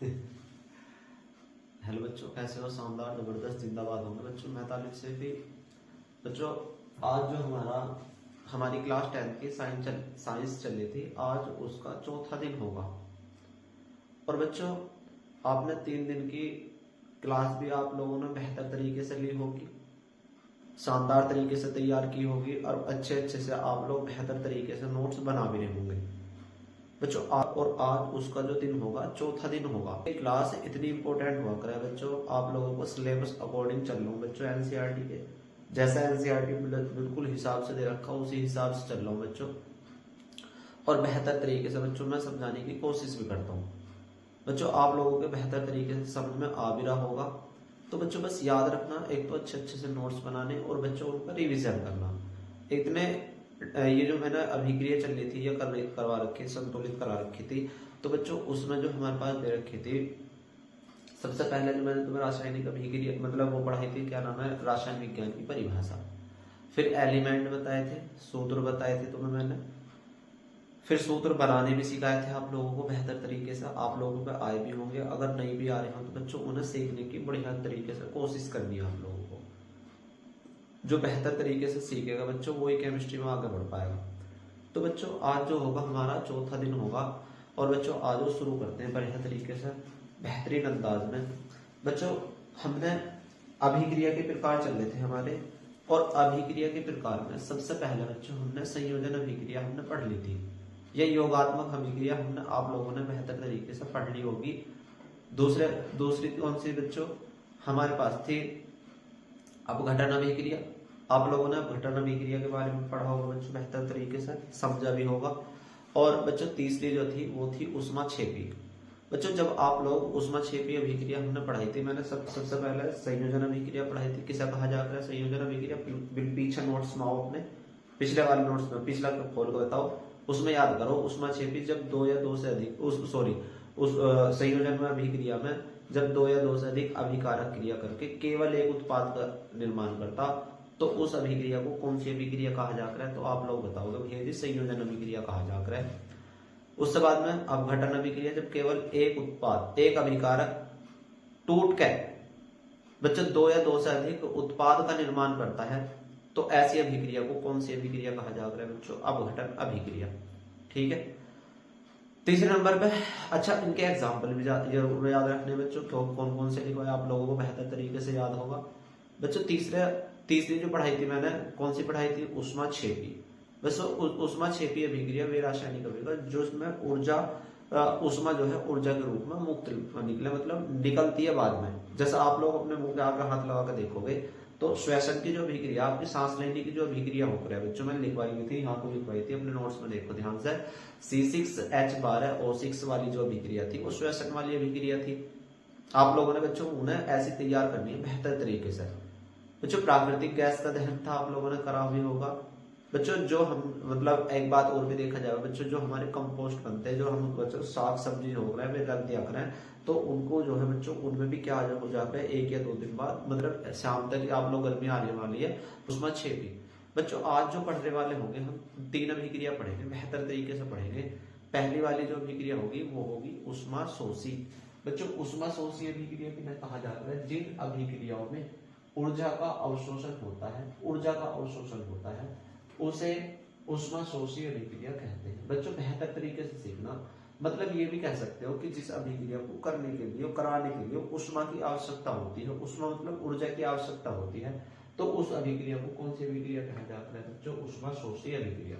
Hello बच्चों, कैसे हो? शानदार, जबरदस्त, जिंदाबाद होंगे बच्चों। मैं तालिब से भी बच्चों, आज जो हमारी क्लास 10 की साइंस चल रही थी, आज उसका चौथा दिन होगा। और बच्चों, आपने 3 दिन की क्लास भी आप लोगों ने बेहतर तरीके से ली होगी, शानदार तरीके से तैयार की होगी, और अच्छे से आप लोग बेहतर तरीके से नोट्स बना भी रहे होंगे बच्चों। आज उसका जो दिन होगा, चौथा दिन होगा। क्लास इतनी इंपॉर्टेंट हुआ करे बच्चों, आप लोगों को सिलेबस अकॉर्डिंग चल रहा हूँ बच्चों। एनसीईआरटी के जैसा एनसीईआरटी बिल्कुल हिसाब से दे रखा, उसी हिसाब से चल रहा हूँ बच्चों, और बेहतर तरीके से बच्चों मैं समझाने की कोशिश भी करता हूँ बच्चों। आप लोगों के बेहतर तरीके से समझ में आ भी रहा होगा। तो बच्चों बस याद रखना, एक तो अच्छे से नोट्स बनाने, और बच्चों उनका रिविजन करना। इतने ये जो मैंने अभिक्रिया चल रही थी या करवा रखी, संतुलित करा रखी थी, तो बच्चों उसमें जो हमारे पास दे रखी थी, सबसे पहले जो मैंने तुम्हें रासायनिक अभिक्रिया मतलब वो पढ़ाई थी, क्या नाम है, रासायन विज्ञान की परिभाषा। फिर एलिमेंट बताए थे, सूत्र बताए थे तुम्हें मैंने, फिर सूत्र बनाने भी सिखाए थे आप लोगों को बेहतर तरीके से। आप लोगों पे आए भी होंगे, अगर नहीं भी आ रहे हो तो बच्चों उन्हें सीखने की बढ़िया तरीके से कोशिश करनी है आप लोगों को। जो बेहतर तरीके से सीखेगा बच्चों, वही केमिस्ट्री में आगे बढ़ पाएगा। तो बच्चों आज जो होगा हमारा चौथा दिन होगा, और बच्चों आज वो शुरू करते हैं बढ़िया तरीके से, बेहतरीन अंदाज में। बच्चों हमने अभिक्रिया के प्रकार चल रहे थे हमारे, और अभिक्रिया के प्रकार में सबसे पहले बच्चों हमने संयोजन अभिक्रिया हमने पढ़ ली थी। यह योगात्मक अभिक्रिया हमने आप लोगों ने बेहतर तरीके से पढ़ ली होगी। दूसरी कौन सी बच्चों हमारे पास थी? अपघटन अभिक्रिया। आप लोगों ने अपघटन अभिक्रिया के बारे में पढ़ा होगा बच्चों, बेहतर तरीके से समझा भी होगा। और बच्चों तीसरी जो थी वो थी ऊष्माक्षेपी। बच्चों जब आप लोग ऊष्माक्षेपी अभिक्रिया हमने पढ़ाई थी, मैंने सबसे पहले संयोजन अभिक्रिया पढ़ाई थी। किसे कहा जाता है संयोजन अभिक्रिया? पीछे नोट्स सुनाओ अपने, पिछले वाले नोट्स में, पिछला खोल कर बताओ, उसमें याद करो। ऊष्माक्षेपी जब 2 या 2 से अधिक संयोजन में अभिक्रिया में जब 2 या 2 से अधिक अभिकारक क्रिया करके केवल एक उत्पाद का निर्माण करता, तो उस अभिक्रिया को कौन सी अभिक्रिया कहा जाकर है? तो आप लोग बताओगे भैया जी संयोजन अभिक्रिया कहा जाकर है। उसके बाद में अपघटन अभिक्रिया, जब केवल एक उत्पाद, एक अभिकारक टूट के बच्चों 2 या 2 से अधिक उत्पाद का निर्माण करता है, तो ऐसी अभिक्रिया को कौन सी अभिक्रिया कहा जाकर है बच्चों? अपघटन अभिक्रिया। ठीक है। तीसरे नंबर पे, अच्छा इनके एग्जाम्पल भी जरूर याद रखने बच्चों, कौन कौन से लिखवाए आप लोगों को बेहतर तरीके से याद होगा बच्चों। तीसरी जो पढ़ाई थी मैंने, कौन सी पढ़ाई थी? ऊष्माक्षेपी। बस ऊष्माक्षेपी अभिक्रिया वे रासायनिक अभिक्रिया जो उसमें ऊर्जा ऊष्मा जो है ऊर्जा के रूप में मुक्त निकले, मतलब निकलती है बाद में। जैसा आप लोग अपने मुंह पे आकर हाथ लगा कर देखोगे, तो श्वसन की जो अभिक्रिया, आपकी सांस लेने की जो अभिक्रिया होकर है बच्चों, मैंने लिखवाई हुई थी, यहाँ को लिखवाई थी अपने नोट्स में, देखो ध्यान से। C6H12O6 वाली जो अभिक्रिया थी वो श्वसन वाली अभिक्रिया थी। आप लोगों ने बच्चों उन्हें ऐसी तैयार करनी है बेहतर तरीके से बच्चों। प्राकृतिक गैस का दहन था, आप लोगों ने करा भी होगा बच्चों। जो हम मतलब एक बात और भी देखा जाएगा बच्चों, जो हमारे कंपोस्ट बनते हैं, जो हम बच्चों साग सब्जी हो रहा है वे रख दिया करें, तो उनको जो है बच्चों उनमें भी क्या हो जाता है, 1 या 2 दिन बाद, मतलब शाम तक आप लोग गर्मी आने वाली है, उसमें 6 भी बच्चों। आज जो पढ़ने वाले होंगे हम 3 अभिक्रिया पढ़ेंगे, बेहतर तरीके से पढ़ेंगे। पहली वाली जो अभिक्रिया होगी वो होगी ऊष्माशोषी बच्चों। ऊष्माशोषी अभिक्रिया किन्हें कहा जाता है? जिन अभिक्रियाओं में ऊर्जा का अवशोषण होता है, ऊर्जा का अवशोषण होता है, उसे ऊष्माशोषी अभिक्रिया कहते हैं बच्चों। बेहतर तरीके से सीखना, मतलब ये भी कह सकते हो कि जिस अभिक्रिया को करने के लिए, कराने के लिए ऊष्मा की आवश्यकता होती है, ऊष्मा मतलब ऊर्जा की आवश्यकता होती है, तो उस अभिक्रिया को कौन सी अभिक्रिया कहा जाता है बच्चों? ऊष्माशोषी अभिक्रिया।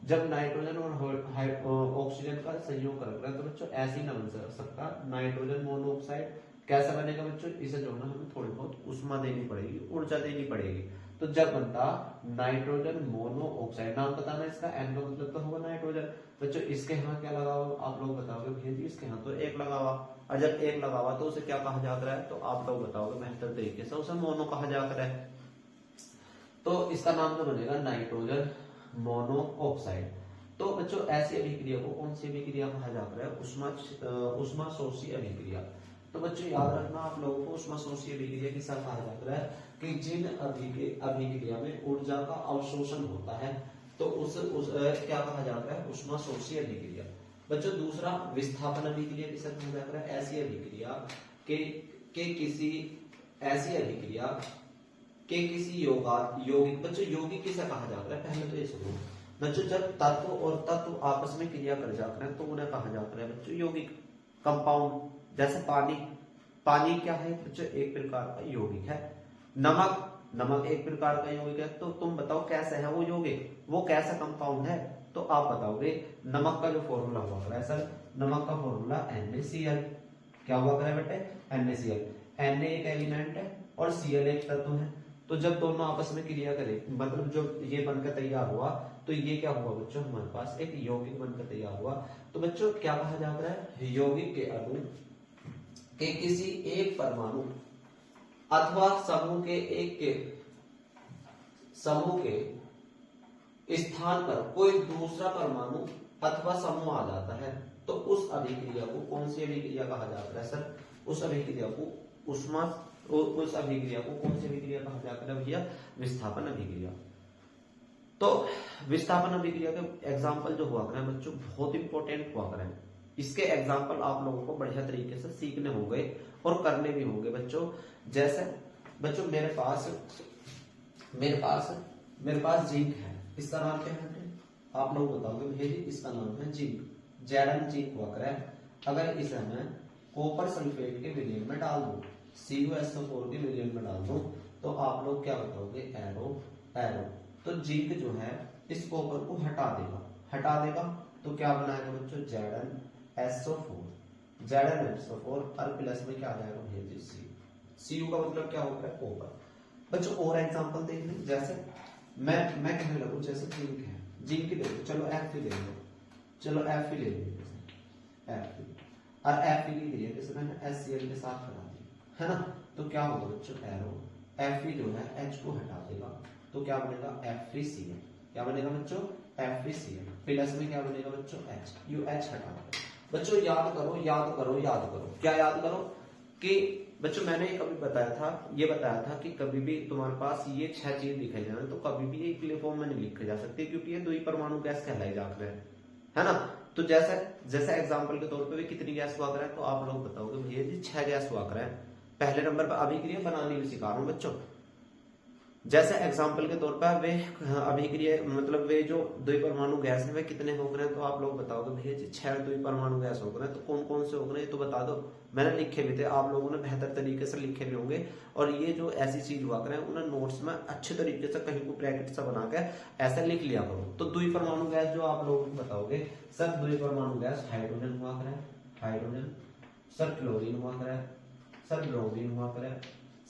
जब नाइट्रोजन और ऑक्सीजन का संयोग करता है, तो बच्चों ऐसे ही न बन सकता नाइट्रोजन मोनोऑक्साइड। कैसा बनेगा बच्चों? इसे जो है हमें थोड़ी बहुत ऊष्मा देनी पड़ेगी, ऊर्जा देनी पड़ेगी, तो जब बनता नाइट्रोजन मोनोऑक्साइड। नाम बताना इसका, एन का मतलब तो होगा नाइट्रोजन बच्चों। इसके यहाँ क्या लगा हुआ आप लोग बताओगे भैया जी? इसके यहाँ तो 1 लगा हुआ, और जब 1 लगा हुआ तो उसे क्या कहा जाता है? तो आप लोग बताओगे बेहतर तरीके से, उसे मोनो कहा जाता है। तो इसका नाम तो बनेगा नाइट्रोजन मोनोऑक्साइड। तो बच्चों ऐसी अभिक्रिया को कौन सी अभिक्रिया कहा जाता है? ऊष्माशोषी अभिक्रिया। तो बच्चों याद रखना आप लोगों को, ऊष्माशोषी अभिक्रिया किसा कहा जाता है? कि जिन अभिक्रिया में ऊर्जा का अवशोषण होता है, तो उस क्या कहा जाता है? ऊष्माशोषी अभिक्रिया। बच्चों दूसरा विस्थापन अभिक्रिया किसे कहा जाता है? ऐसी अभिक्रिया के किसी ऐसी अभिक्रिया के किसी यौगिक, बच्चों यौगिक किसे कहा जाता है? पहले तो ये सुनो बच्चों, जब तत्व और तत्व आपस में क्रिया कर जाते हैं तो उन्हें कहा जाता है बच्चों यौगिक, कंपाउंड। जैसे पानी, पानी क्या है बच्चों? एक प्रकार का यौगिक है। नमक, नमक एक प्रकार का यौगिक है। तो तुम बताओ कैसा है वो यौगिक, वो कैसा कंपाउंड है? तो आप बताओगे नमक का जो फॉर्मूला हुआ करे सर, नमक का फॉर्मूला NaCl। क्या हुआ करे बेटे? NaCl। Na एक एलिमेंट है और Cl एक तत्व है। तो जब दोनों आपस में क्रिया करें, मतलब जो ये बनकर तैयार हुआ, तो ये क्या हुआ बच्चों? हमारे पास एक यौगिक बनकर तैयार हुआ। तो बच्चों क्या कहा जाता है? यौगिक के अणु के किसी एक परमाणु अथवा समूह के स्थान पर कोई दूसरा परमाणु अथवा समूह आ जाता है तो उस अभिक्रिया को कौन सी अभिक्रिया कहा जाता है सर? उस अभिक्रिया को उस अभिक्रिया को कौन सी अभिक्रिया कहा जाता है भैया? विस्थापन अभिक्रिया। तो विस्थापन अभिक्रिया के एग्जाम्पल जो हुआ करें बच्चों बहुत इंपॉर्टेंट हुआ करें। इसके एग्जाम्पल आप लोगों को बढ़िया तरीके से सीखने होंगे और करने भी होंगे बच्चों। जैसे बच्चों मेरे पास जिंक है, इसका नाम क्या है? आप लोग बताओगे भैया जी इसका नाम है जिंक, Zn जिंक हुआ करे। अगर इसे मैं कॉपर सल्फेट के विलयन में डाल दूं, CuSO4 के विलयन में डाल दूं, तो आप लोग क्या बताओगे? एरो। तो जिंक जो है इस कॉपर को हटा देगा तो क्या बनाएगा बच्चों? ZnSO4 और प्लस में क्या आ जाएगा भैया जी? Cu का मतलब क्या होता है? कॉपर। बच्चों और एग्जांपल देख लें। जैसे मैं कहने लगूं जैसे जिंक है, जिंक ले लो, चलो Fe ले लो, चलो Fe ले लो, Fe और Fe की क्रिया जैसे मैंने HCl के साथ करा दी है ना, तो क्या होगा बच्चों? एरो। Fe जो है H को हटा देगा तो क्या बनेगा? FeCl। क्या बनेगा बच्चों? FeCl। प्लस में क्या बनेगा बच्चों? H। यू H हटा देगा। बच्चों याद करो क्या याद करो कि बच्चों मैंने कभी बताया था कि कभी भी तुम्हारे पास ये 6 चीज दिखाई जाए तो कभी भी एक फॉर्म में नहीं लिखे जा सकते, क्योंकि ये 2 ही परमाणु गैस कहलाई जाते हैं, है ना। तो जैसे एग्जांपल के तौर पे भी कितनी गैस हुआ करे, तो आप लोग बताओगे भैया जी 6 गैस हुआ करे। पहले नंबर पर अभिक्रिया बनाने भी सिखा रहा हूं बच्चों। जैसे एग्जाम्पल के तौर पर वे अभिक्रिया मतलब वे जो 2 परमाणु गैस है वे कितने हो गए? तो आप लोग बताओगे भैया जी 6 2 परमाणु गैस हो गए। तो कौन कौन से हो गए तो बता दो। मैंने लिखे भी थे, आप लोगों ने बेहतर तरीके से लिखे भी होंगे। और ये जो ऐसी चीज हुआ करें उन्हें नोट्स में अच्छे तरीके से कहीं को ब्रैकेट सा बना के ऐसा लिख लिया करो। तो 2 परमाणु गैस जो आप लोग बताओगे सर, 2 परमाणु गैस हाइड्रोजन हुआ करे, हाइड्रोजन, सर क्लोरीन हुआ करे, सर ब्रोमीन हुआ करे,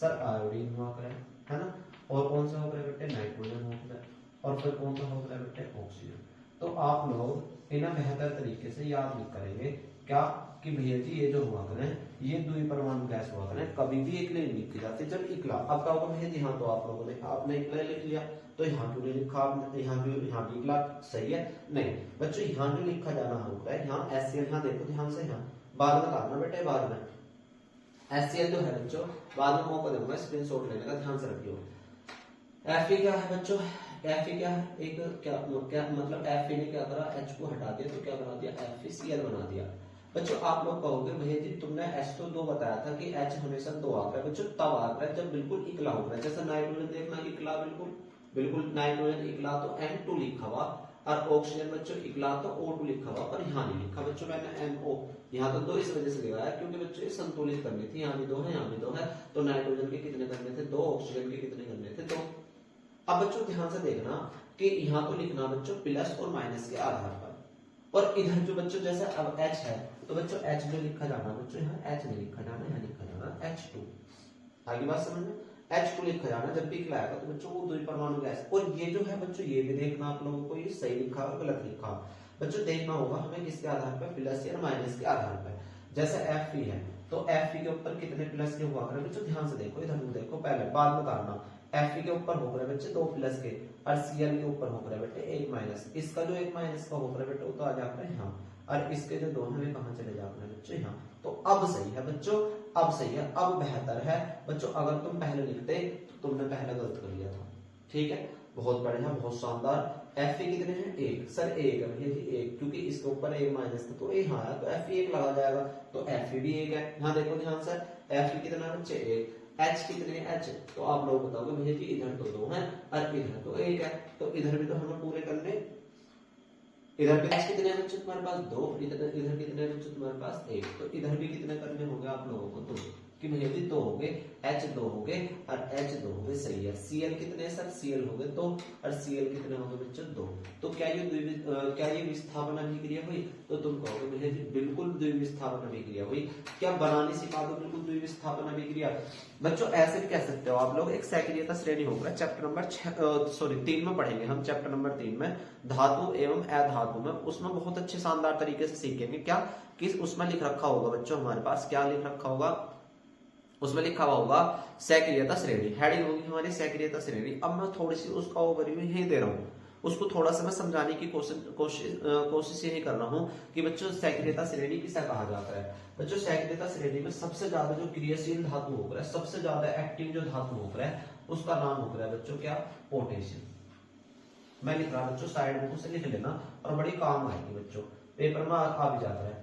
सर आयोडीन हुआ करे, है ना। और कौन सा होगा बेटे? नाइट्रोजन होगा। और फिर कौन सा होगा बेटे? ऑक्सीजन। तो आप लोग इन्हें बेहतर तरीके से याद नहीं करेंगे क्या कि भैया जी ये जो हुआ करें ये 2 परमाणु गैस हुआ करें, कभी भी एक नहीं लिखी जाती। जब इकला अब क्या होगा भैया जी? हाँ, तो आप लोगों ने आपने इकला लिख लिया तो यहाँ क्यों नहीं लिखा आपने? यहाँ भी इकला सही है नहीं बच्चों, यहाँ जो लिखा जाना होता है यहाँ HCl। यहाँ देखो ध्यान से, यहाँ बाद में करना बेटे, बाद में HCl जो है बच्चों बाद में मौका दूंगा स्क्रीनशॉट लेने का, ध्यान से रखियो। Fe क्या है बच्चों? Fe क्या है? एक क्या मतलब Fe ने क्या करा? H को हटा दिया तो क्या बना दिया? FeCl बना दिया। बच्चों आप लोग कहोगे भैया जी तुमने H तो 2 बताया था कि H हमेशा 2 आता है। बच्चों तब आता है जब बिल्कुल इकला होता है। जैसे नाइट्रोजन देखना इकला, बिल्कुल नाइट्रोजन इकला तो N2 लिखा हुआ, और ऑक्सीजन बच्चों इकला तो O2 लिखा हुआ, पर यहाँ नहीं लिखा बच्चों मैंने NO। यहाँ तो 2 इस वजह से लिखा है क्योंकि बच्चों ये संतुलित करनी थी। यहाँ भी 2 है, यहाँ भी 2 है, तो नाइट्रोजन के कितने करने थे? 2। ऑक्सीजन के कितने करने थे? 2। अब बच्चों ध्यान से देखना कि यहाँ तो लिखना बच्चों प्लस और माइनस के आधार पर, और इधर जो बच्चों जैसे अब H है तो बच्चों H जो लिखा जाना बच्चों यहाँ H नहीं लिखा जाना, यहाँ लिखा जाना H2। आगे बात समझ में? H2 लिखा जाना जब भी लिखाएगा तो बच्चों वो 2 परमाणु गैस। और ये जो है बच्चों ये भी देखना आप लोगों को ये सही लिखा और गलत लिखा बच्चों देखना होगा हमें किसके आधार पर? प्लस या माइनस के आधार पर। जैसे Fe है तो Fe के ऊपर कितने प्लस के हुआ करें बच्चों? ध्यान से देखो, इधर देखो, पहले बाद में करना। Fe के ऊपर हो रहा है बच्चे 2 प्लस के, और Cl के ऊपर हो रहा है बेटे 1 माइनस। इसका जो 1 माइनस का हो रहा है बेटे वो तो आ जाता है यहाँ, और इसके जो 2 हैं कहाँ चले जाते हैं बच्चे? यहाँ। तो अब सही है बच्चों, अब सही है, अब बेहतर है बच्चों। अगर तुम पहले लिखते तो तुमने पहले गलत कर लिया था। ठीक है, बहुत बढ़िया, बहुत शानदार। एफ ई कितने हैं, एक। सर एक है भैया जी, एक, क्योंकि इसके ऊपर एक माइनस था तो यहाँ आया तो एफ ई एक लगा जाएगा, तो एफ ई भी एक है। यहाँ देखो ध्यान से, एफ ई कितना है बच्चे, एक। एच कितने, एच तो आप लोग बताओगे भैया जी इधर तो दो है और इधर तो एक है, तो इधर भी तो हमें पूरे करने। इधर पे एच कितने हैं बच्चे तुम्हारे पास, दो। इधर इधर कितने हैं बच्चे तुम्हारे पास, एक। तो इधर भी कितने करने होंगे आप लोगों को, दो। कि भैया जी दो हो गए, एच दो हो गए और एच दो हो गए, सही है। सीएल कितने हैं सर, सीएल हो गए दो और सीएल कितने हो गए बच्चों, दो। तो क्या ये विस्थापन अभिक्रिया हुई, तो तुम कहोगे भैया जी बिल्कुल द्विविस्थापन अभिक्रिया हुई। क्या बनाने सिखा दो बिल्कुल द्विविस्थापन अभिक्रिया। बच्चों ऐसे भी कह सकते हो आप लोग, एक सक्रियता श्रेणी होगा चैप्टर नंबर 3 में पढ़ेंगे हम, चैप्टर नंबर 3 में धातु एवं अधातु में, उसमें बहुत अच्छे शानदार तरीके से सीखेंगे। क्या कि उसमें लिख रखा होगा बच्चों हमारे पास, क्या लिख रखा होगा, उसमें लिखा हुआ होगा सक्रियता श्रेणी, हेडिंग होगी हमारी सक्रियता श्रेणी। अब मैं थोड़ी सी उसका ओवरव्यू यही दे रहा हूँ, उसको थोड़ा सा मैं समझाने की कोशिश यही कर रहा हूँ कि बच्चों सक्रियता श्रेणी किसे कहा जाता है। बच्चों सक्रियता श्रेणी में सबसे ज्यादा जो क्रियाशील धातु होकर है, सबसे ज्यादा एक्टिव जो धातु होकर है, उसका नाम होकर है बच्चों क्या, पोटेशियम। मैं लिख रहा बच्चों, साइड बुक से लिख लेना और बड़ी काम आएगी बच्चों, पेपर में आ भी जाता है।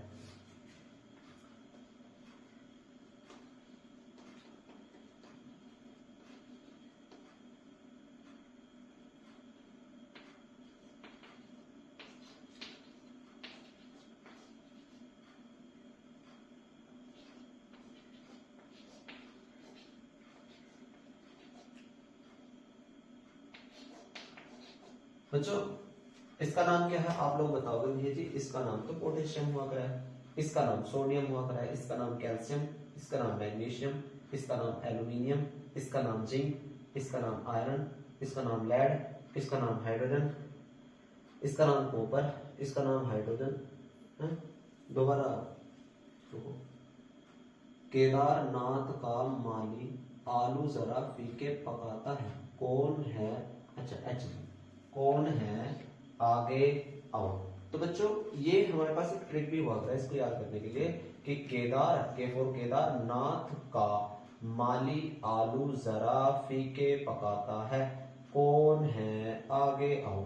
बच्चों इसका नाम क्या है आप लोग बताओगे भैया जी, इसका नाम तो पोटेशियम हुआ करा है, इसका नाम सोडियम हुआ करा है, इसका नाम कैल्शियम, इसका नाम मैग्नीशियम, इसका नाम एल्यूमिनियम, इसका नाम जिंक, इसका नाम आयरन, इसका नाम लेड, इसका नाम हाइड्रोजन, इसका नाम कॉपर, इसका नाम हाइड्रोजन। दोबारा केदारनाथ का माली आलू जरा फीके पकाता है, कौन है, अच्छा एच, कौन है आगे आओ। तो बच्चों ये हमारे पास एक ट्रिक भी हुआ था इसको याद करने के लिए कि केदार, के फॉर केदारनाथ का माली आलू जरा फीके पकाता है, कौन है आगे आओ।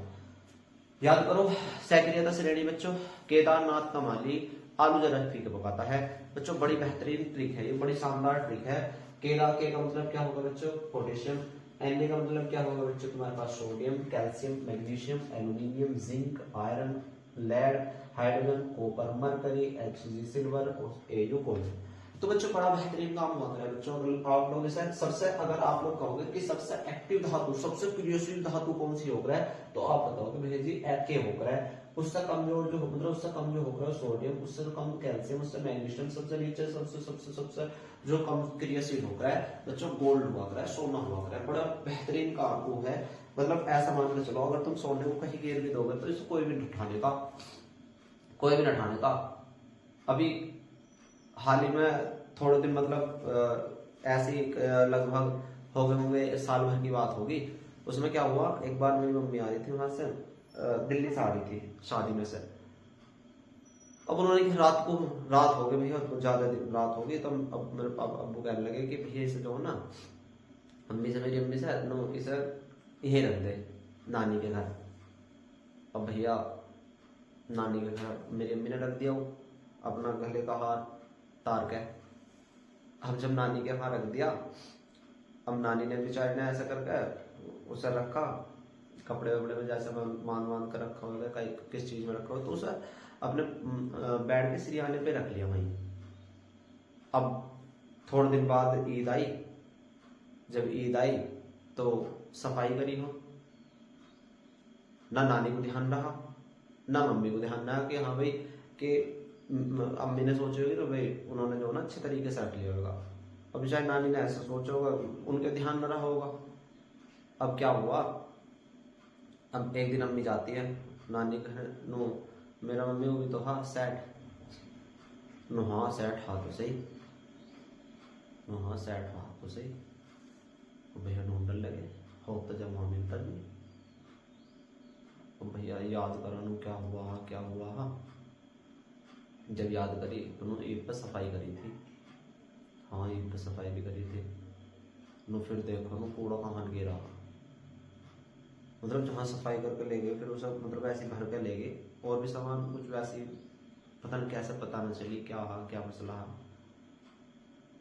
याद करो सक्रियता श्रेणी बच्चों, केदारनाथ का माली आलू जरा फीके पकाता है। बच्चों बड़ी बेहतरीन ट्रिक है ये, बड़ी शानदार ट्रिक है। केला के का मतलब क्या होगा बच्चों, पोटेशियम। Na का मतलब क्या होगा बच्चों तुम्हारे पास, sodium, calcium, magnesium, aluminium, zinc, iron, lead, hydrogen, copper, mercury, Hg silver और Au गोल्ड। तो बच्चों बड़ा बेहतरीन काम हुआ है बच्चों। आप लोग जैसे सबसे, अगर आप लोग कहोगे कि सबसे एक्टिव धातु, सबसे क्रियाशील धातु कौन सी होकर है, तो आप बताओगे भैया जी के होकर है। उससे कमजोर जो मतलब उससे कम जो होकर है सोडियम, उससे कम कैल्शियम, उससे मैग्नीशियम, सबसे नीचे सबसे सबसे सबसे जो कम क्रियाशील होकर है बच्चों गोल्ड हुआ कर है, सोना हुआ कर है। बड़ा बेहतरीन काम वो है, मतलब ऐसा मान के चलो अगर तुम सोने को कहीं गिर भी दोगे तो इसको कोई भी नहीं उठाने का, कोई भी नहीं उठाने का। अभी हाल ही में थोड़े दिन मतलब ऐसे ही लगभग हो गए होंगे, साल भर की बात होगी। उसमें क्या हुआ, एक बार मेरी मम्मी आ रही थी वहां से, दिल्ली से आ रही थी शादी में से। अब उन्होंने रात हो गई भैया, ज्यादा रात हो गई, तो अब मेरे अब्बू कहने लगे कि भैया इसे जो है ना, मेरी अम्मी से नो इसे यही रख दे नानी के घर। अब भैया नानी के घर मेरी अम्मी ने रख दिया वो अपना गले का हार तार के। हम जब नानी के वहां रख दिया, अब नानी ने बेचारी ने ऐसा करके उसे रखा, कपड़े वपड़े में जैसे मान कर रखा होगा, किस चीज में रखा हो, तो उसे अपने बेड के सिरियाने पे रख लिया वहीं। अब थोड़े दिन बाद ईद आई, जब ईद आई तो सफाई करी हो, ना नानी को ध्यान रहा ना मम्मी को ध्यान रहा कि हाँ भाई कि अम्मी ने सोची होगी तो भाई उन्होंने जो ना अच्छे तरीके से रख लिया होगा। अब शायद नानी ने ऐसा सोचा होगा, उनके ध्यान न रहा होगा। अब क्या हुआ, अब एक दिन अम्मी जाती है नानी घर, नो मेरा मम्मी को भी तो हाँ सेट नो, हाँ सेट हाँ तो सही, नो हाँ सेट हाँ तो सही। भैया ढूंढने लगे हो तो जब वहां मिलता नहीं, तो भैया याद करा नो क्या हुआ हाँ। जब याद करी तो उन्होंने ईद पर सफाई करी थी, हाँ ईद पर सफाई भी करी थी। नो फिर देखो नो कूड़ा कहाँ गिरा, मतलब जहाँ सफाई करके ले गए फिर उसे मतलब ऐसे भर के ले गए, और भी सामान कुछ वैसे पता नहीं कैसे पता नहीं चली क्या मसला है।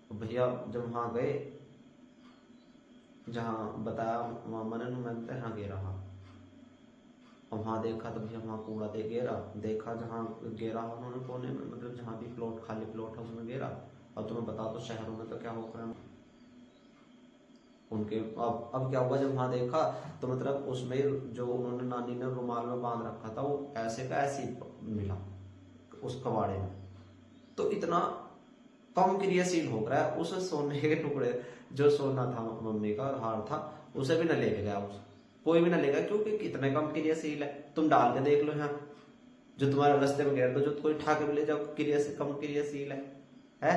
तो भैया जब वहाँ गए जहाँ बताया मैंने हाँ गे रहा, और वहाँ देखा तो भैया वहाँ कूड़ा दे गेरा, देखा जहाँ गेरा उन्होंने कोने में, मतलब जहाँ भी प्लॉट खाली प्लॉट है उसमें गेरा। अब तुम्हें बता दो शहरों में तो क्या हो रहा है उनके। अब क्या हुआ जब वहां देखा तो मतलब उसमें जो उन्होंने नानी ने रुमाल में बांध रखा था वो ऐसे का ऐसे मिला उस कबाड़े में। तो इतना कम क्रियाशील हो रहा है, उस सोने के टुकड़े जो सोना था मम्मी का हार था उसे भी न लेके गया, उस कोई भी ना लेगा, क्योंकि कितने कम क्रियाशील है। तुम डाल के देख लो यहाँ, जो तुम्हारे रास्ते में गिर दो, जो कोई ठा के ले जाओ कम क्रियाशील है।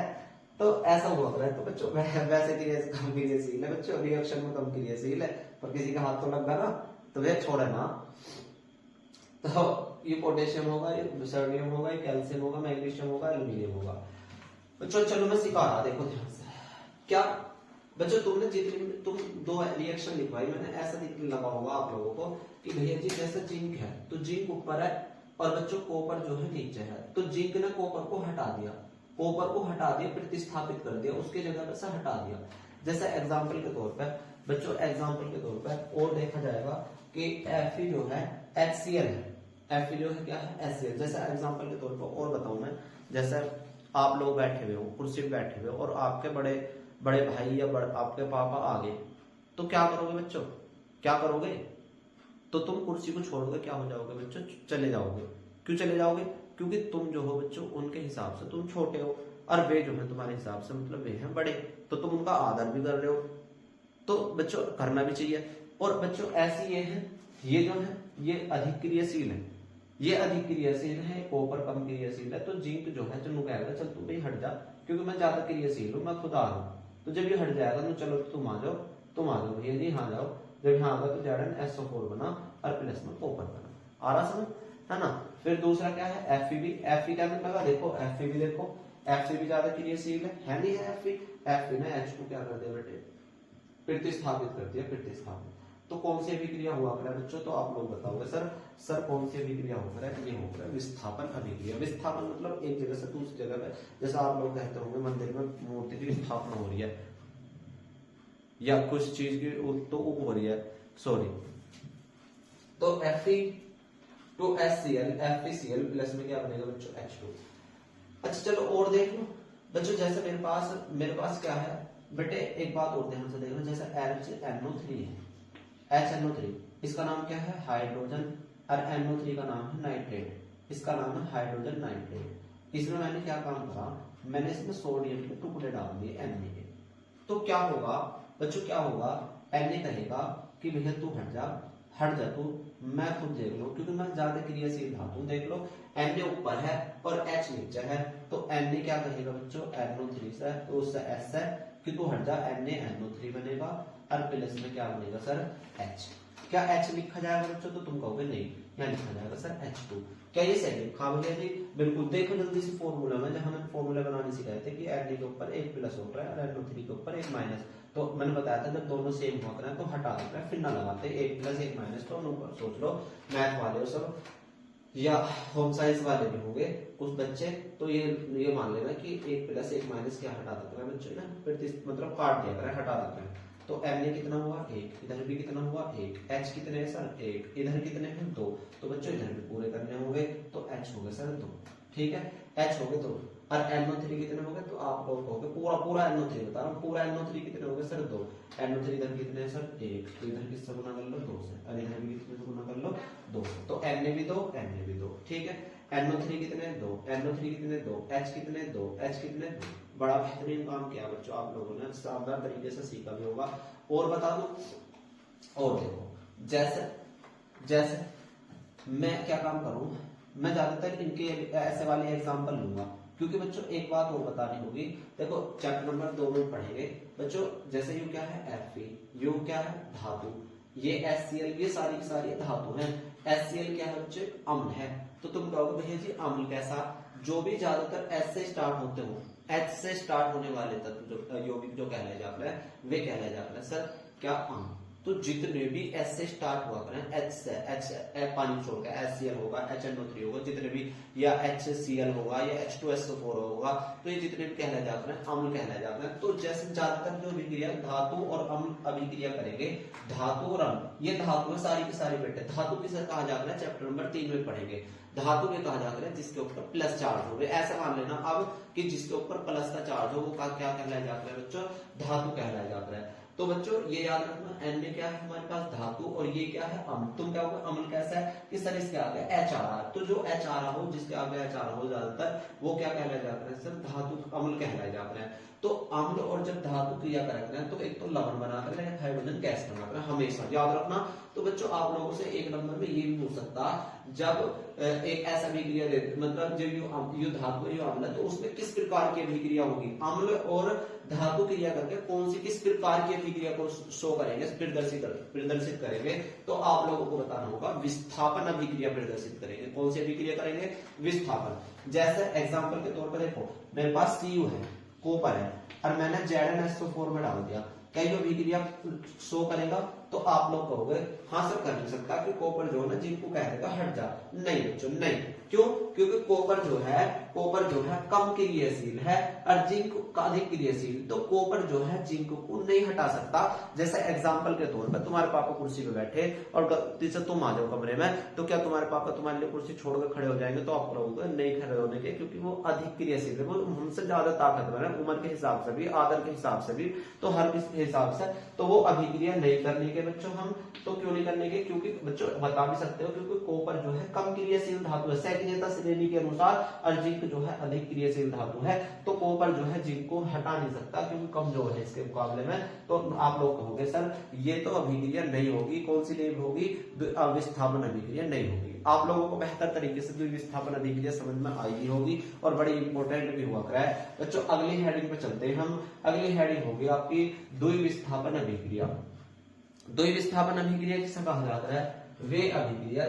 तो ऐसा हुआ है। तो बच्चों वैसे कम क्रियाशील है बच्चों, रिएक्शन में कम क्रियाशील है, पर किसी का हाथ तो लग गया ना तो वह छोड़े ना। तो ये पोटेशियम होगा, ये सोडियम होगा, ये कैल्शियम होगा, मैग्नीशियम होगा, एल्यूमिनियम होगा। बच्चों चलो मैं सिखा रहा, देखो ध्यान से। क्या बच्चों तुमने जितनी तुम दो रिएक्शन लिखवाई, मैंने ऐसा दिखने लगा होगा आप लोगों को कि भैया जी जैसे जिंक है तो जिंक ऊपर है और बच्चों कॉपर जो है नीचे है, तो जिंक ने कॉपर को हटा दिया, प्रतिस्थापित कर दिया, उसके जगह पर से हटा दिया। जैसे एग्जांपल के तौर पर बच्चों, एग्जांपल के तौर पर और देखा जाएगा कि Fe जो है HCl है, Fe जो है क्या है HCl। जैसे एग्जांपल के तौर पर और बताऊं मैं, जैसे आप लोग बैठे हुए हो कुर्सी पे बैठे हुए हो और आपके बड़े भाई या आपके पापा आ गए, तो क्या करोगे बच्चों, क्या करोगे? तो तुम कुर्सी को छोड़ोगे, क्या हो जाओगे बच्चों, चले जाओगे। क्यों चले जाओगे? क्योंकि तुम जो हो बच्चों उनके हिसाब से तुम छोटे हो और वे जो है तुम्हारे हिसाब से मतलब वे हैं बड़े, तो तुम उनका आदर भी कर रहे हो, तो बच्चों करना भी चाहिए। और बच्चों ऐसी ये है, ये जो है ये अधिक क्रियाशील है, ये अधिक क्रियाशील है, कॉपर कम क्रियाशील है। तो जिंक जो है चलो कहेगा चल तू भाई हट जा, क्योंकि मैं ज्यादा क्रियाशील हूँ, मैं खुद आ रहा हूँ। तो जब ये हट जाएगा तो चलो तुम आ जाओ भैया जी, हाँ जाओ। जब यहाँ आगा तो ZnSO4 बना और प्लस में कॉपर बना, आ रहा समझ, है ना। फिर दूसरा क्या है Fe क्या लगा, देखो Fe देखो, Fe ज्यादा क्रियाशील है नहीं है Fe ने H को क्या कर दिया बेटे, प्रतिस्थापित कर दिया, प्रतिस्थापित। तो कौन सी अभिक्रिया हुआ करे बच्चों, तो आप लोग बताओगे सर कौन सी अभिक्रिया हो रहा है, ये हो रहा है विस्थापन अभिक्रिया। विस्थापन मतलब एक जगह से दूसरी जगह पे, जैसा आप लोग कहते होंगे मंदिर में मूर्ति की स्थापना हो रही है या कुछ चीज की तो हो रही है, सॉरी। तो Fe to HCl, FeCl plus में क्या बनेगा बच्चों H2। अच्छा चलो और देख लो बच्चों, जैसे मेरे पास क्या है बेटे, एक बात और ध्यान से देखना, जैसे HNO3 है, HNO3 इसका नाम क्या है हाइड्रोजन, और NO3 का नाम है नाइट्रेट, इसका नाम है हाइड्रोजन नाइट्रेट। इसमें मैंने क्या काम करा, मैंने इसमें सोडियम के टुकड़े डाल दिए Na के। तो क्या होगा बच्चों, क्या होगा, Na कहेगा कि भैया तू हट जा तू, मैं खुद देख लो, क्योंकि मैं ज्यादा क्रियाशील धातु, देख लो Na ऊपर है और H नीचे है, तो Na क्या कहेगा बच्चों NO3 से, तो उससे S है कि तू हट जा, NaNO3 बनेगा और प्लस में क्या बनेगा सर H। क्या H लिखा जाएगा बच्चों, तो तुम कहोगे नहीं, यहाँ लिखा जाएगा सर H2। क्या ये सही है? हाँ भैया जी बिल्कुल। देखो जल्दी से फॉर्मूला में, जहां मैंने फॉर्मूला बनाने सिखाए थे कि Na के ऊपर एक प्लस होता है और NO3 के ऊपर एक माइनस, तो मैंने बताया था जब दोनों सेम होता है तो हटा देते हैं, फिर ना लगाते, एक प्लस एक माइनस। तो ऊपर सोच लो मैथ वाले हो सब या होम साइंस वाले भी होंगे कुछ बच्चे, तो ये मान लेना कि एक प्लस एक माइनस क्या हटा देते हैं बच्चे ना, मतलब काट दिया करें, हटा देते हैं। तो Na कितना हुआ 1, इधर भी कितना हुआ 1, H कितने है सर 1, इधर कितने हैं 2, तो बच्चों इधर भी पूरे करने होंगे, तो H हो गए सर 2, ठीक है, H हो गए 2। और NO3 कितने हो गए, तो आप लोग कहोगे पूरा NO3 बता रहा हूँ, पूरा NO3 कितने हो गए सर 2, NO3 इधर कितने हैं सर 1, तो इधर किससे गुना कर लो 2 से, और इधर भी कितने से गुना कर लो 2 से, तो Na भी 2, ठीक है। NO3 कितने 2, NO3 कितने 2, H कितने 2, H कितने 2। बड़ा बेहतरीन काम किया बच्चों आप लोगों ने, शानदार तरीके से सीखा भी होगा। और बता दो, और देखो जैसे मैं क्या काम करूं, मैं ज्यादातर इनके ऐसे वाले एग्जांपल लूंगा, क्योंकि बच्चों एक बात और बतानी होगी। देखो चैप्टर नंबर 2 में पढ़ेंगे बच्चों, जैसे यू क्या है Fe, यू क्या है धातु, ये HCl, ये सारी धातु है। HCl क्या है बच्चे, अम्ल है। तो तुम कहोगे भैया जी अम्ल कैसा, जो भी ज्यादातर H से स्टार्ट होते हो, H से स्टार्ट होने वाले तत्व जो यौगिक जो कहलाए जाते हैं वे कहलाए जाते हैं सर क्या अम्ल। तो जितने भी एच से स्टार्ट हुआ करें, एच से, एच पानी छोड़ के HCl होगा, HNO3 होगा, जितने भी या HCl होगा या H2SO4 होगा, तो ये जितने भी कहलाए जाते हैं अम्ल कहलाए जाते हैं। तो जैसे ज्यादातर जो अभिक्रिया धातु और अम्ल अभिक्रिया करेंगे, धातु और अम्ल, ये धातु में सारी की सारी बेटे धातु किसे कहा जाता है, चैप्टर नंबर 3 में पढ़ेंगे। धातु के कहा जाता है जिसके ऊपर प्लस चार्ज हो, ऐसा मान लेना अब कि जिसके ऊपर प्लस का चार्ज हो वो क्या कहलाया जाता है बच्चों, धातु कहलाया जाता है। तो बच्चों ये याद रखना, एन में क्या है हमारे पास धातु और ये क्या है अम्ल। तुम क्या होगा, अम्ल कैसा है कि सर इसके आगे H आ रहा है, तो जो H आ रहा हो, जिसके आगे H आ रहा हो ज्यादातर, वो क्या कहलाया जाता है सर, धातु अम्ल कहलाया जाता है। तो अम्ल और जब धातु क्रिया करते हैं तो एक तो लवण बनाकर है, हाइड्रोजन गैस बनाकर है, हमेशा याद रखना। तो बच्चों आप लोगों से एक नंबर में ये भी पूछ सकता, जब एक ऐसा अभिक्रिया दे, मतलब जब यो धातु यो अम्ल, तो उसमें किस प्रकार की अभिक्रिया होगी, अम्ल और धातु क्रिया करके कौन सी किस प्रकार की अभिक्रिया को शो करेंगे, प्रदर्शित करेंगे। तो आप लोगों को बताना होगा विस्थापन अभिक्रिया प्रदर्शित करेंगे। कौन सी अभिक्रिया करेंगे, विस्थापन। जैसे एग्जांपल के तौर पर देखो, मेरे पास Cu है, कॉपर है, और मैंने ZnSO4 में डाल दिया, क्या ये अभिक्रिया शो करेगा? तो आप लोग कहोगे हाँ सर कर नहीं सकता कि कॉपर जो है ना जिंक को कह देगा हट जा। नहीं बच्चों नहीं, क्यों? क्योंकि कॉपर जो है कम क्रियाशील है और जिंक अधिक क्रियाशील, तो कॉपर जो है जिंक को नहीं हटा सकता। जैसे एग्जांपल के तौर पर तुम्हारे पापा कुर्सी पे बैठे और गलती से तुम आ जाओ कमरे में, तो क्या तुम्हारे पापा तुम्हारे लिए कुर्सी छोड़कर खड़े हो जाएंगे? तो आप कहोगे नहीं खड़े होने के, क्योंकि वो अधिक क्रियाशील है, वो हमसे ज्यादा ताकतवर है, उम्र के हिसाब से भी, आदर के हिसाब से भी, तो हर किसी हिसाब से, तो वो अभिक्रिया नहीं करने के बच्चों हम। तो क्यों नहीं करने के? क्योंकि बच्चों बता भी सकते हो, क्योंकि कॉपर जो है कम क्रियाशील धातु है, सैकनीयता श्रेणी के अनुसार, और जिंक जो है अधिक क्रियाशील धातु है, तो कॉपर जो है जिंक को हटा नहीं सकता क्योंकि कमजोर है इसके मुकाबले में। तो आप लोग कहोगे सर ये तो अभिक्रिया नहीं होगी, कौन सी नहीं होगी, विस्थापन अभिक्रिया नहीं होगी। आप लोगों को बेहतर तरीके से विस्थापन अभिक्रिया समझ में आई होगी और बड़ी इंपॉर्टेंट भी हुआ है बच्चों। अगली हेडिंग पे चलते हैं हम। अगली हेडिंग होगी आपकी द्विविस्थापन अभिक्रिया। द्विविस्थापन अभिक्रिया किसे कहा जाता है? वे अभिक्रिया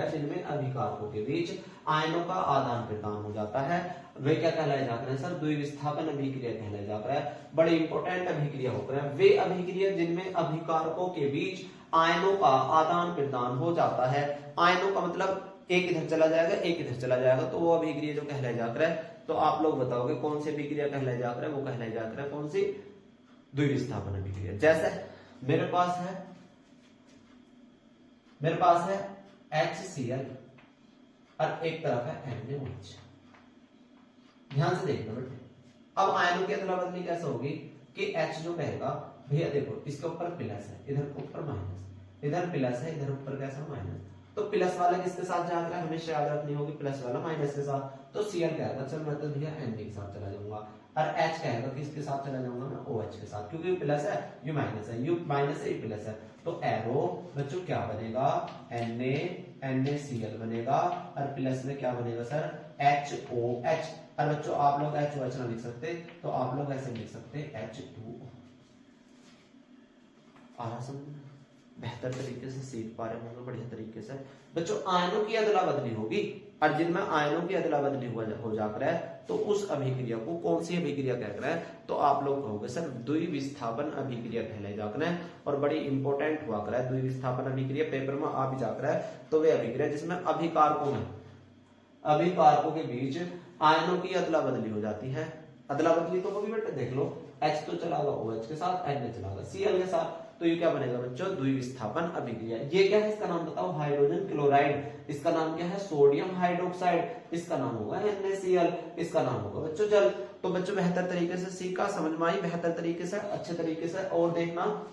जिनमें अभिकारकों के बीच आयनों का आदान प्रदान हो जाता है, वे क्या कहलाए जाते हैं सर? द्विविस्थापन अभिक्रिया कहलाया जाता है। बड़ी इंपॉर्टेंट अभिक्रिया होकर है वे अभिक्रिया जिनमें अभिकारकों के बीच आयनों का आदान प्रदान हो जाता है। आयनों का मतलब एक इधर चला जाएगा, एक इधर चला जाएगा, तो वो अभिक्रिया जो कहलाया जाता है। तो आप लोग बताओगे कौन सी अभिक्रिया कहलाया जाता है? वो कहलाया जाता है कौन सी? द्विविस्थापन अभिक्रिया। जैसे मेरे पास है HCl और एक तरफ है NaOH। ध्यान से देखना बेटे, अब आयनों की अदला बदली कैसे होगी कि H जो कहेगा भैया देखो इसके ऊपर प्लस है, इधर ऊपर माइनस, इधर प्लस है, इधर ऊपर कैसा माइनस, तो प्लस वाला किसके साथ जा रहा है? हमेशा याद रखनी होगी प्लस वाला माइनस के साथ। तो Cl कहेगा चल मैं तो भैया Na के साथ चला जाऊंगा, और H कहेगा किसके साथ चला जाऊंगा? मैं OH के साथ, क्योंकि प्लस है यू माइनस है, यू माइनस है यू प्लस है। तो एरो बच्चों क्या बनेगा? NaCl बनेगा, और प्लस में क्या बनेगा सर? HOH। और बच्चों आप लोग HOH ना लिख सकते, तो आप लोग ऐसे लिख सकते H2O। बेहतर तरीके से सीख पा रहे होंगे बढ़िया तरीके से बच्चों। आयनों की अदला बदली होगी, और जिनमें आयनों की अदला बदली हो जाकर है, तो उस अभिक्रिया को कौन सी अभिक्रिया कहकर है? तो आप लोग कहोगे सर द्विविस्थापन अभिक्रिया कहलाए जाकर है। और बड़ी इंपॉर्टेंट हुआ कर है द्विविस्थापन अभिक्रिया, पेपर में आ भी जाकर है। तो वे अभिक्रिया जिसमें अभिकारकों के बीच आयनों की अदला बदली हो जाती है। अदला बदली तो होगी बेटा, देख लो H तो चला गया OH के साथ, Na चला गया Cl के साथ, तो ये क्या बनेगा बच्चों? द्विविस्थापन अभिक्रिया। ये क्या है? इसका नाम बताओ, हाइड्रोजन क्लोराइड। इसका नाम क्या है? Sodium hydroxide. इसका नाम होगा NaCl। इसका नाम होगा बच्चों जल। तो बच्चों बेहतर तरीके से सीखा, समझ में आई बेहतर तरीके से, अच्छे तरीके से। और देखना,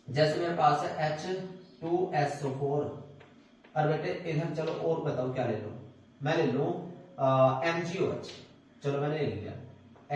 जैसे मेरे पास है H2SO4, और बेटे इधर चलो और बताओ क्या ले लो? मैं ले लू MgOH। चलो मैंने ले लिया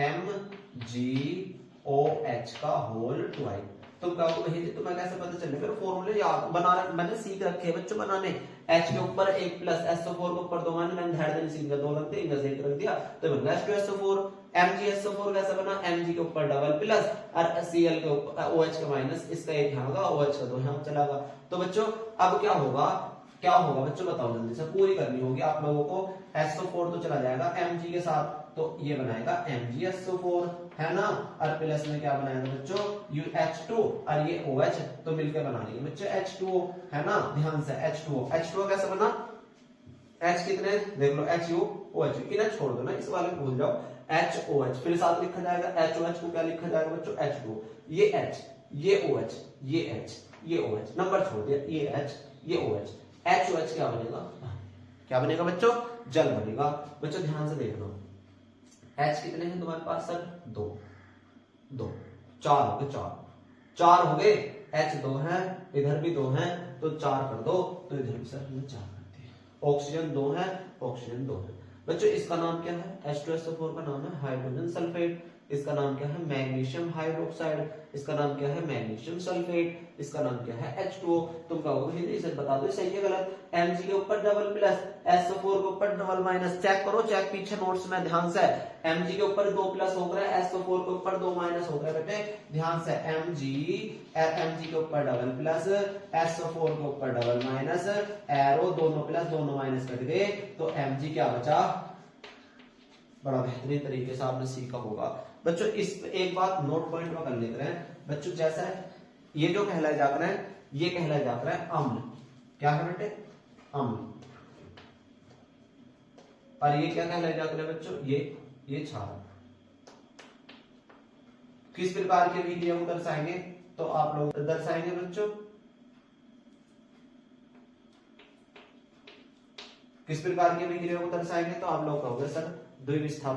MgOH का होल ट्वाइस। तो क्या तुम्हें कैसे पता चले? फिर फॉर्मूले याद बना मैंने सीख रखे बच्चों बनाने। H के ऊपर एक प्लस, SO4 के ऊपर 2 मैंने धैर्य देने सीख लिया, 2 रख दिए, इनका एक रख दिया, तो बन गया H2SO4। MgSO4 कैसा बना? Mg के ऊपर डबल प्लस और Cl के ऊपर OH का माइनस, इसका एक यहाँ होगा, OH का 2 यहाँ चला गया। तो बच्चों अब क्या होगा? क्या होगा बच्चों बताओ जल्दी से, पूरी करनी होगी आप लोगों को। SO4 तो चला जाएगा Mg के साथ, तो ये बनाएगा MgSO4 है ना, और प्लस में क्या बनाएगा बच्चों UH2 और ये OH तो मिलकर बना लेंगे बच्चों H2O है ना। ध्यान से H2O कैसे बना, H कितने देख लो HUOH, इन्हें छोड़ दो ना, इस वाले को भूल जाओ। HOH फिर साथ लिखा जाएगा, HOH को क्या लिखा जाएगा बच्चों H2O, ये H ये OH ये H ये OH, नंबर छोड़ दिया, ये H ये OH, HOH क्या बनेगा, क्या बनेगा बच्चों, जल बनेगा। बच्चों ध्यान से देखना, H कितने हैं तुम्हारे पास सर, दो, चार हो गए, चार हो गए, H 2 है, इधर भी 2 है, तो 4 कर दो, तो इधर भी सर हमने 4 कर दिए। ऑक्सीजन 2 है, ऑक्सीजन 2 है। बच्चों इसका नाम क्या है, H2SO4 का नाम है हाइड्रोजन सल्फेट, इसका नाम क्या है मैग्नीशियम हाइड्रोक्साइड, इसका नाम क्या है मैग्नीशियम सल्फेट, इसका नाम क्या है H2O। तुम कहोगे हिंदी से बता दो सही है गलत, Mg के ऊपर डबल प्लस, SO4 के ऊपर डबल माइनस, चेक करो, चेक पीछे नोट्स में ध्यान से, Mg के ऊपर 2 प्लस हो गया, SO4 के ऊपर 2 माइनस हो गया बेटे, ध्यान से, Mg के ऊपर डबल प्लस, SO4 के ऊपर डबल माइनस, एरो दोनों प्लस दोनों माइनस कट गए, तो Mg क्या बचा, बड़ा बेहतरीन तरीके से आपने सीखा होगा बच्चों। इस एक बात नोट पॉइंट में कर लेते हैं बच्चों, जैसा ये जो कहलाया जाता है, ये कहलाया जाता है अम्ल, क्या है बेटे, अम्ल, और ये क्या कहलाया जाता है बच्चों, ये क्षार। किस प्रकार के विक्रिया को दर्शाएंगे, तो आप लोग दर्शाएंगे बच्चों, किस प्रकार की विक्रिया को दर्शाएंगे, तो आप लोग कहोगे सर द्विविस्थापन